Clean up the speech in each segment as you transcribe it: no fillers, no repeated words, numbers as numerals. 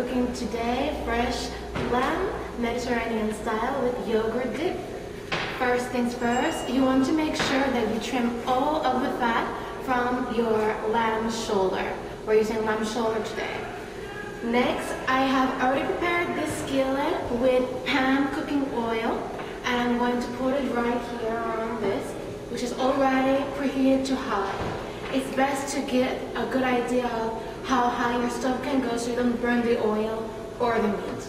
cooking today fresh lamb Mediterranean style with yogurt dip. First things first, you want to make sure that you trim all of the fat from your lamb shoulder. We're using lamb shoulder today. Next, I have already prepared this skillet with pan cooking oil, and I'm going to put it right here on this, which is already preheated to high. It's best to get a good idea of how high your stove can go so you don't burn the oil or the meat.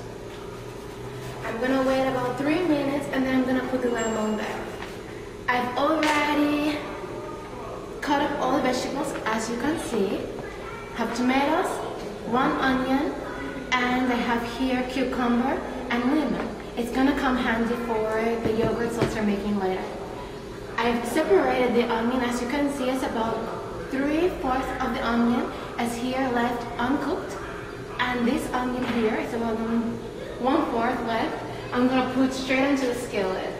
I'm gonna wait about 3 minutes and then I'm gonna put the lamb on there. I've already cut up all the vegetables, as you can see. I have tomatoes, 1 onion, and I have here cucumber and lemon. It's gonna come handy for the yogurt sauce we're making later. I've separated the onion, as you can see. It's about 3/4 of the onion is here left uncooked, and this onion here is about 1/4 left. I'm gonna put straight into the skillet.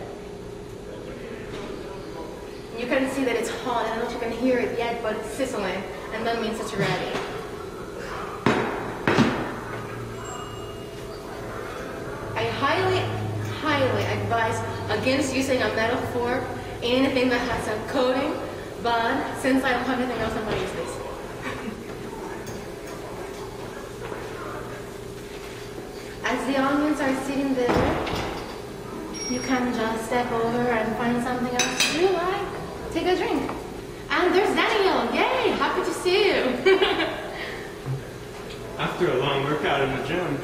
You can see that it's hot. I don't know if you can hear it yet, but it's sizzling, and that means it's ready. I highly advise against using a metal fork in anything that has a coating, but since I don't have anything else, I'm gonna use this. As the onions are sitting there, you can just step over and find something else to do, like take a drink. And there's Daniel! Yay! Happy to see you! After a long workout in the gym,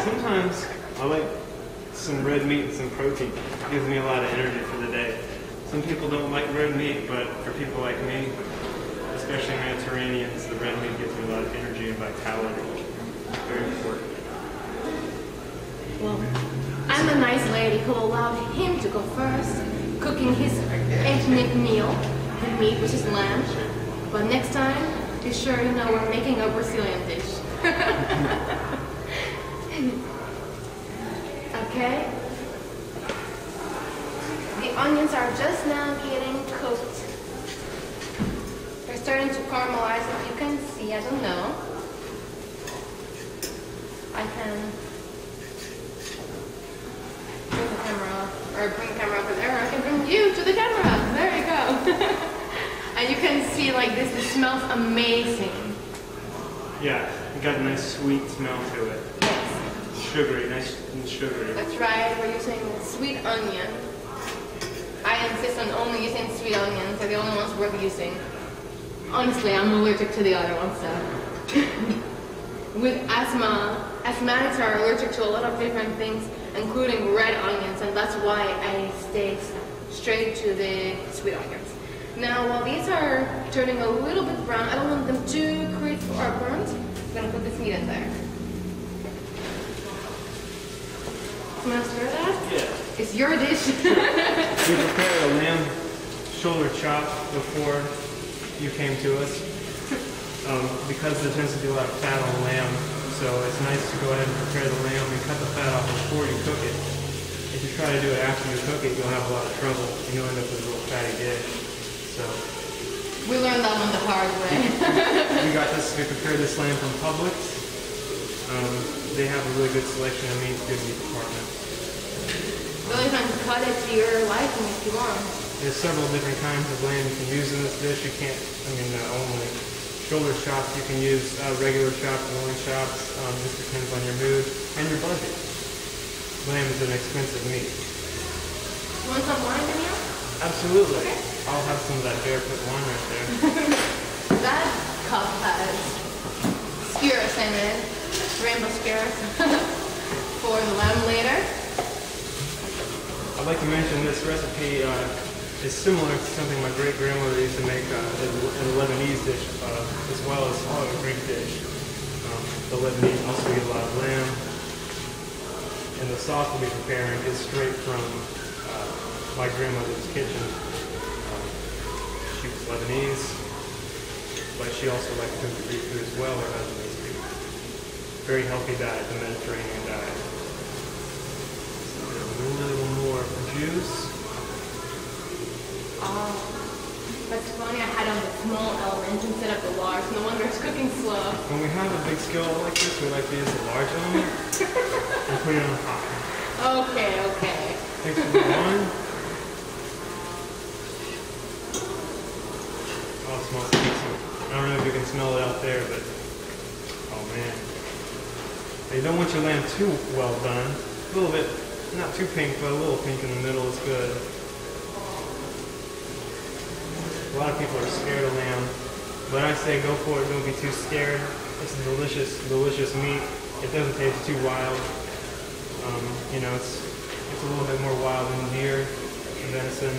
sometimes I like some red meat and some protein. It gives me a lot of energy for the day. Some people don't like red meat, but for people like me, especially Mediterraneans, the red meat gives me a lot of energy and vitality. It's very important. Well, I'm a nice lady who allowed him to go first, cooking his ethnic meal, the meat, which is lamb. But next time, be sure you know we're making a Brazilian dish. Okay? The onions are just now getting cooked. They're starting to caramelize, if you can see. I don't know. I can bring the camera, or bring the camera over there, or I can bring you to the camera. There you go. And you can see like this, it smells amazing. Yeah, it got a nice sweet smell to it. Yes. Sugary, nice and sugary. That's right, we're using sweet onion. I insist on only using sweet onions. They're the only ones worth using. Honestly, I'm allergic to the other ones, so. With asthma, asthmatics are allergic to a lot of different things, including red onions, and that's why I stay straight to the sweet onions. Now, while these are turning a little bit brown, I don't want them too crisp or burnt. I'm gonna put this meat in there. You wanna stir that? Yeah. It's your dish. We prepared a lamb shoulder chop before you came to us, because there tends to be a lot of fat on lamb, so it's nice to go ahead and prepare the lamb and cut the fat off before you cook it. If you try to do it after you cook it, you'll have a lot of trouble, and you'll end up with a little fatty dish. So we learned that one the hard way. we prepared this lamb from Publix. They have a really good selection of meat, good meat department. Well, you can cut it to your liking if you want. There's several different kinds of lamb you can use in this dish. You can't, only shoulder chops. You can use regular chops, loin chops. This depends on your mood and your budget. Lamb is an expensive meat. You want some wine, Daniel? Absolutely. Okay. I'll have some of that barefoot wine right there. That cup has skewers in it, rainbow skewers, for the lamb later. I'd like to mention this recipe is similar to something my great-grandmother used to make in a Lebanese dish, as well as a Greek dish. The Lebanese also eat a lot of lamb, and the sauce we'll be preparing is straight from my grandmother's kitchen. She was Lebanese, but she also liked to cook Greek food as well, her husband is Greek. Very healthy diet, the Mediterranean diet. So a little more juice. That's funny, I had on the small elements instead of the large. No wonder it's cooking slow. When we have a big skillet like this, we like to use the large element and put it on the hot. Okay. Takes a little on. Oh, it smells decent. I don't know if you can smell it out there, but oh man. You don't want your lamb too well done. A little bit, not too pink, but a little pink in the middle is good. A lot of people are scared of lamb, but I say go for it. Don't be too scared. It's a delicious, delicious meat. It doesn't taste too wild. You know, it's a little bit more wild than deer and venison.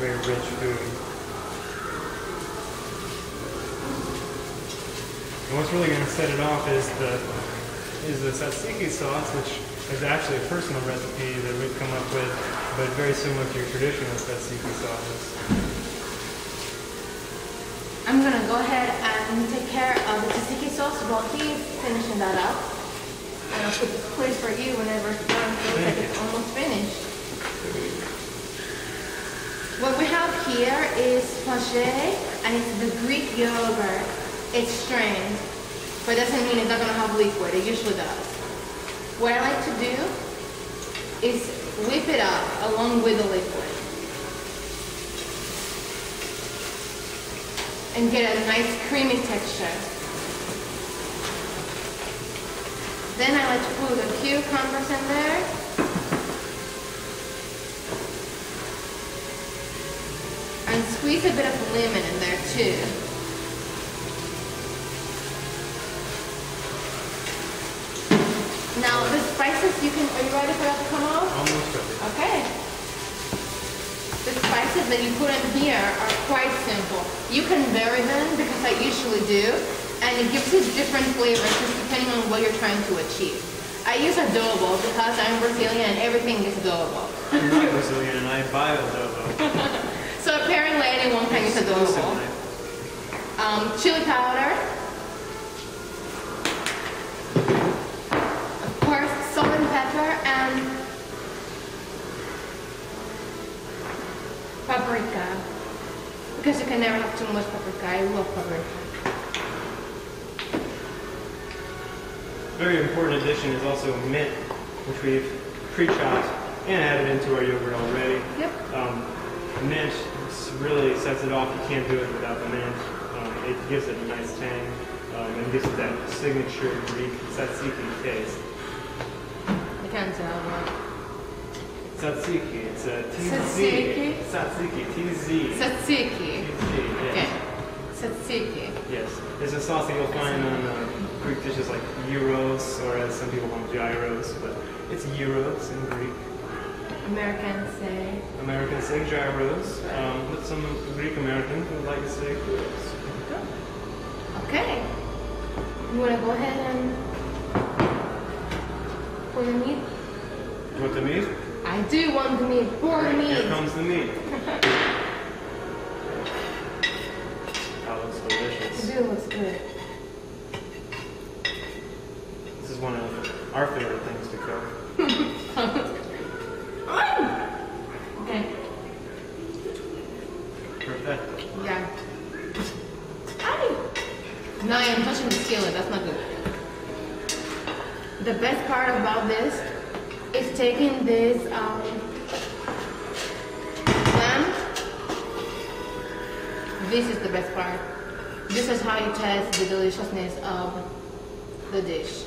Very rich food. And what's really going to set it off is the tzatziki sauce, which is actually a personal recipe that we've come up with, but very similar to your traditional tzatziki sauces. I'm gonna go ahead and take care of the tzatziki sauce while he's finishing that up. And I'll put this place for you whenever it's done. It looks like it's almost finished. What we have here is pâché, and it's the Greek yogurt. It's strained, but it doesn't mean it's not gonna have liquid. It usually does. What I like to do is whip it up along with the liquid and get a nice creamy texture. Then I like to put a cucumbers in there. And squeeze a bit of lemon in there too. Now the spices are you ready for that to come out? Almost ready. Okay. The spices that you put in here are quite simple. You can vary them because I usually do, and it gives you different flavors just depending on what you're trying to achieve. I use adobo because I'm Brazilian and everything is adobo. I'm not Brazilian and I buy adobo. So apparently anyone can use adobo. Chili powder. Salt and pepper and paprika, because you can never have too much paprika. I love paprika. Very important addition is also mint, which we've pre-chopped and added into our yogurt already. Yep. Mint really sets it off. You can't do it without the mint. It gives it a nice tang and gives it that signature Greek tzatziki taste. I can't tell what. Tzatziki, it's a TZ. Tzatziki? Tzatziki, TZ. Tzatziki. TZ, yes. Okay. Tzatziki. Yes. It's a sauce that you'll find on Greek dishes like gyros, or as some people call them, gyros, but it's gyros in Greek. Americans say gyros, but some Greek Americans would like to say gyros. Okay. You want to go ahead and pour the meat? You want the meat? I do want the meat. Pour the meat. Here comes the meat. That looks delicious. It looks good. This is one of our favorite things to cook. Okay. Perfect. Yeah. No, I am touching the skillet. That's not good. The best part about this is taking this lamb. This is the best part. This is how you test the deliciousness of the dish.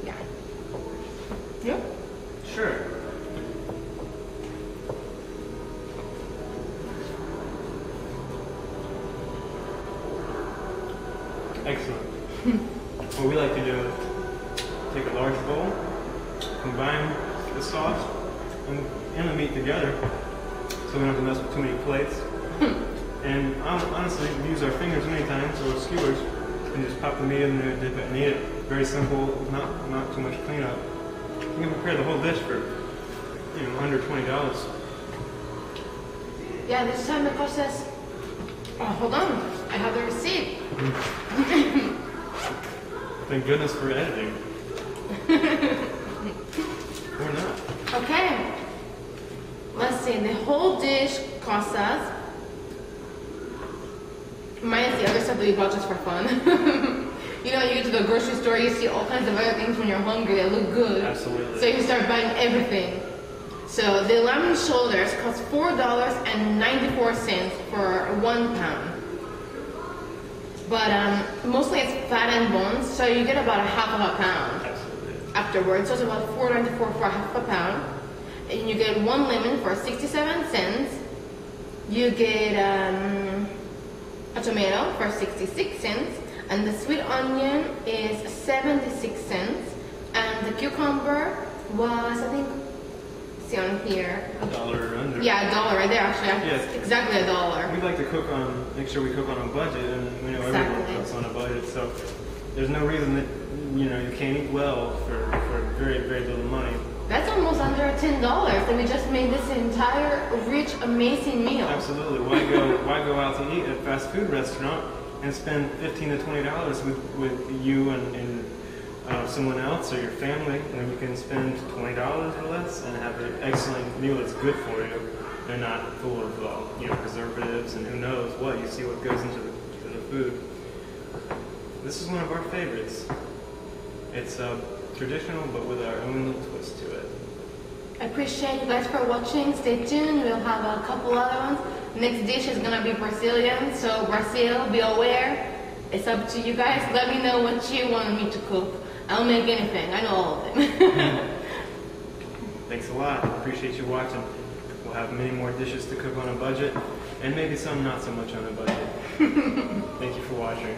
Yeah. Yeah? Sure. Excellent. What we like to do is take a large bowl, combine the sauce and the meat together so we don't have to mess with too many plates. And honestly, we use our fingers many times or skewers and just pop the meat in there, dip it, and eat it. Very simple, not too much cleanup. You can prepare the whole dish for, under $20. Yeah, this time it cost us. Oh, hold on. I have the receipt. Thank goodness for editing. Or not. Okay. Let's see. The whole dish costs us, minus the other stuff that we bought just for fun. You know, you get to the grocery store, you see all kinds of other things when you're hungry that look good. Absolutely. So you start buying everything. So the lamb shoulders cost $4.94 for 1 pound. But mostly it's fat and bones, so you get about a half of a pound. Absolutely. Afterwards. So it's about $4.94 for a half a pound. And you get 1 lemon for 67 cents. You get a tomato for 66 cents. And the sweet onion is 76 cents. And the cucumber was, I think, see on here. $1 or under. Yeah, $1 right there actually. Yes. Exactly $1. We like to cook on, make sure we cook on a budget, and we know everyone Exactly. cooks on a budget, so there's no reason that, you know, you can't eat well for very, very little money. That's almost under $10, and we just made this entire rich, amazing meal. Absolutely. Why go out to eat at a fast food restaurant and spend $15 to $20 with you and someone else or your family, when you can spend $20 or less and have an excellent meal that's good for you and not full of you know, preservatives and who knows what. You see what goes into the food. This is one of our favorites. It's traditional, but with our own little twist to it. I appreciate you guys for watching. Stay tuned. We'll have a couple other ones. Next dish is gonna be Brazilian, so Brazil, be aware. It's up to you guys. Let me know what you want me to cook. I'll make anything. I know all of them. Thanks a lot. Appreciate you watching. We'll have many more dishes to cook on a budget, and maybe some not so much on a budget. Thank you for watching.